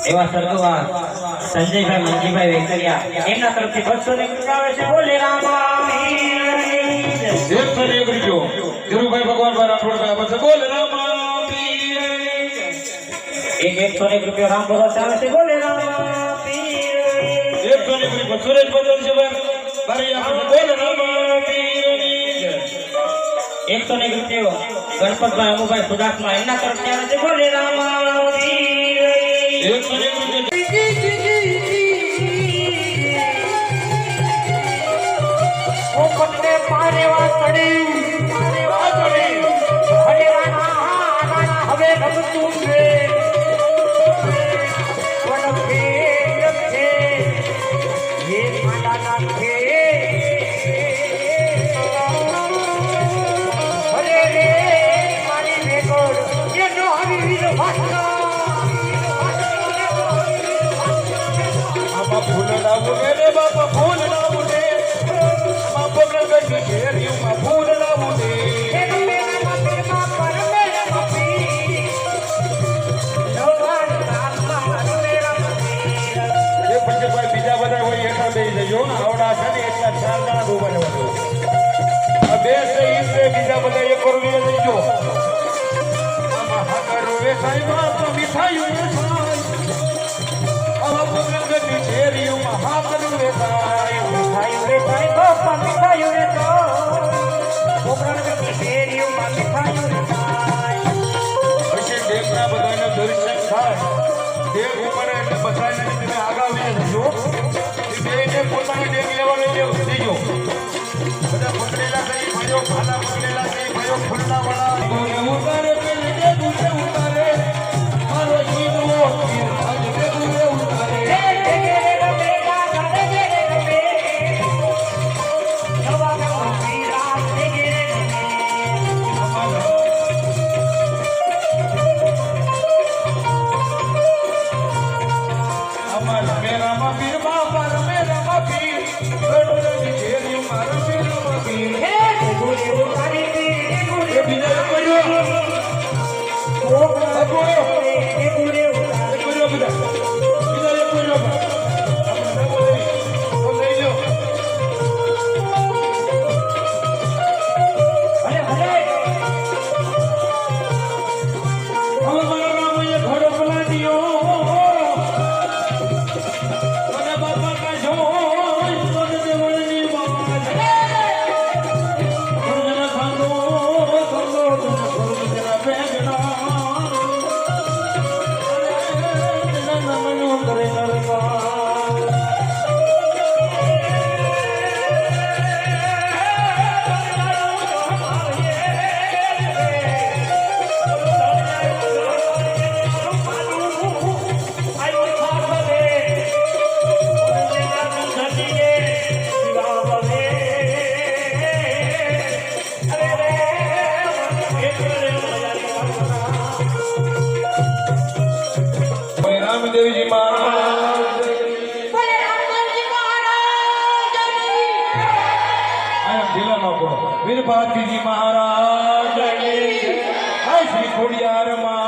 એવા સ્વર્ગવાસ સંજયભાઈ મંજીભાઈ વેકરિયા એમના તરફથી 200 ને આવે છે બોલે રામા 101 રૂપિયો ધીરુભાઈ ભગવાનભાઈ રાઠોડભાઈ આપે છે બોલે રામા એક 101 રૂપિયો રામ ભરોસે આવે છે બોલે રામા 101 રૂપિયો સુરેશ બદલ છે ભાઈ આપે બોલે રામા 101 રૂપિયો ગણપતભાઈ અમુભાઈ સુદાસમાં એમના તરફથી આવે છે બોલે રામા 101 રૂપિયો પત્ને પારેવા ચડી હરે રાણા હવે રમતું છે વનખે લખે હે માડા નાખે હરે રે મારી મેગોડ એનો હરી વીર ભાષા બાપા ફૂલ લાવું રે બાપા ફૂલ લાવું રે બાપા પ્રગટ ઘેરિયું ફૂલ લાવું રે બીજા બધા હોય એકા બે જજો આવડા છે ને એટલા 4 જણા ઉભા રહેવાનું બે સહી બીજા બધા એક કરોડ લઈજો આમાં હાકરો વે સાઈ બાપ મીઠાયું પોતાની ડેગ લેવાની દેજો બધા પકડેલા થઈ ભાઈઓ ભાલા પકડેલા થઈ ભાઈઓ ફૂલના વાળા ઉતારે ઉતારે મારો જીવો રામદેવજી મહારાજ બોલે રામદેવજી મહારાજ આયા દિલા નો વીર ભારતીજી મહારાજ શ્રી ખોડિયાર મા